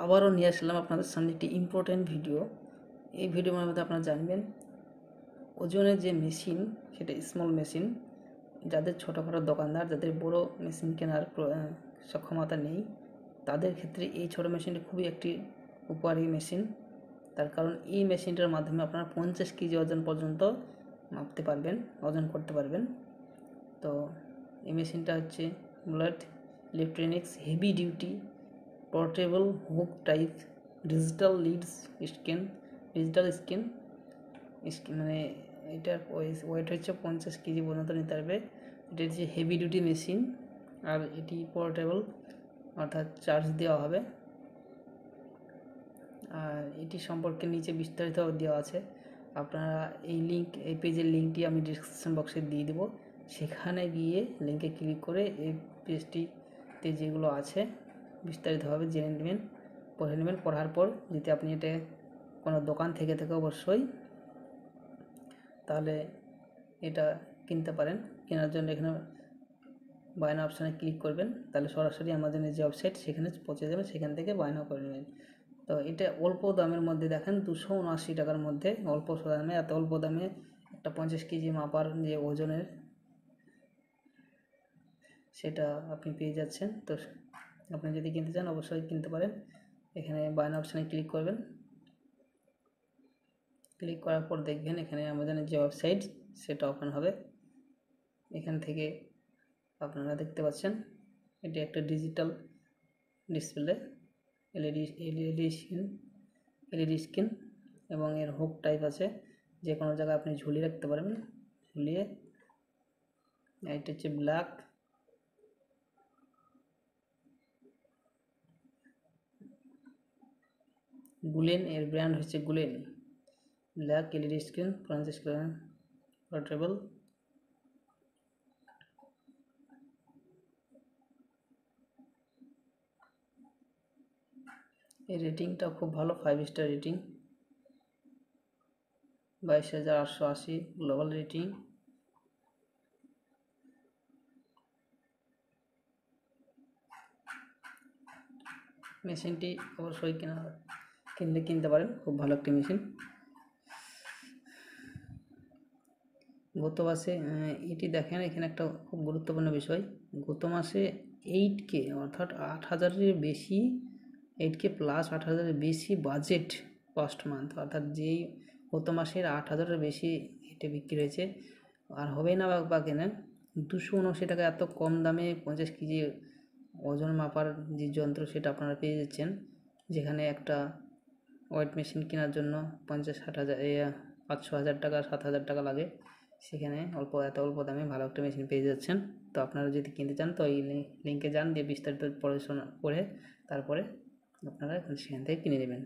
আবারও নিয়ে আসলাম আপনাদের সামনে একটি ইম্পর্টেন্ট ভিডিও। এই ভিডিওর মধ্যে আপনারা জানবেন ওজনের যে মেশিন, সেটা স্মল মেশিন, যাদের ছোটোখাটো দোকানদার, যাদের বড় মেশিন কেনার সক্ষমতা নেই, তাদের ক্ষেত্রে এই ছোটো মেশিনটি খুবই একটি উপকারী মেশিন। তার কারণ এই মেশিনটার মাধ্যমে আপনারা 50 কেজি ওজন পর্যন্ত মাপতে পারবেন, ওজন করতে পারবেন। তো এই মেশিনটা হচ্ছে bullet electronics heavy duty portable hook type digital scan মানে এটার ওয়েট হচ্ছে 50 কেজি পর্যন্ত নিতে পারবে। এটা হচ্ছে হেভি ডিউটি মেশিন, আর এটি পোর্টেবল, অর্থাৎ চার্জ দেওয়া হবে। আর এটি সম্পর্কে নিচে বিস্তারিত দেওয়া আছে। আপনারা এই পেজের লিঙ্কটি আমি ডিসক্রিপশন বক্সে দিয়ে দেবো। সেখানে গিয়ে লিঙ্কে ক্লিক করে এই পেজটিতে যেগুলো আছে বিস্তারিতভাবে জেনে নেবেন, পড়ে নেবেন। পড়ার পর যদি আপনি এটা কোনো দোকান থেকে অবশ্যই তাহলে এটা কিনতে পারেন। কেনার জন্য এখানে বায়না অপশানে ক্লিক করবেন, তাহলে সরাসরি আমাদের যে ওয়েবসাইট সেখানে পৌঁছে যাবেন, সেখান থেকে বায়না করে নেবেন। তো এটা অল্প দামের মধ্যে, দেখেন 279 টাকার মধ্যে অল্প দামে, এত অল্প দামে একটা 50 কেজি মাপার যে ওজনের সেটা আপনি পেয়ে যাচ্ছেন। তো আপনি যদি কিনতে চান অবশ্যই কিনতে পারেন। এখানে বায়না অপশানে ক্লিক করবেন। ক্লিক করার পর দেখবেন এখানে আমাজনের যে ওয়েবসাইট সেটা ওপেন হবে। এখান থেকে আপনারা দেখতে পাচ্ছেন এটি একটা ডিজিটাল ডিসপ্লে, এলইডি স্ক্রিন এবং এর হুক টাইপ আছে, যে কোনো জায়গায় আপনি ঝুলিয়ে রাখতে পারবেন। ঝুলিয়ে এটা হচ্ছে ব্ল্যাক গুলেন, এর ব্র্যান্ড হচ্ছে গুলেন। Black LED screen, portable. এই রেটিংটা খুব ভালো, 5 স্টার রেটিং, 22,880 গ্লোবাল রেটিং। মেশিনটি অবশ্যই কিনতে পারেন, খুব ভালো একটি মেশিন। গত মাসে এটি দেখেন, এখানে একটা খুব গুরুত্বপূর্ণ বিষয়, গত মাসে 8K অর্থাৎ 8,000-এর বেশি, 8K প্লাস 8,000-এর বেশি বাজেট ফার্স্ট মান্থ, অর্থাৎ যেই গত মাসের 8,000-এর বেশি এটা বিক্রি হয়েছে। আর হবেই না বা কেনেন 279 টাকা, এত কম দামে 50 কেজি ওজন মাপার যে যন্ত্র সেটা আপনারা পেয়ে যাচ্ছেন। যেখানে একটা ওয়েট মেশিন কেনার জন্য 50-60 হাজার 500,000 টাকা 7,000 টাকা লাগে, সেখানে এত অল্প দামে ভালো একটা মেশিন পেয়ে যাচ্ছেন। তো আপনারা যদি কিনতে চান তো এই লিঙ্কে যান, দিয়ে বিস্তারিত পড়াশোনা করে তারপরে আপনারা সেখান থেকে কিনে নেবেন।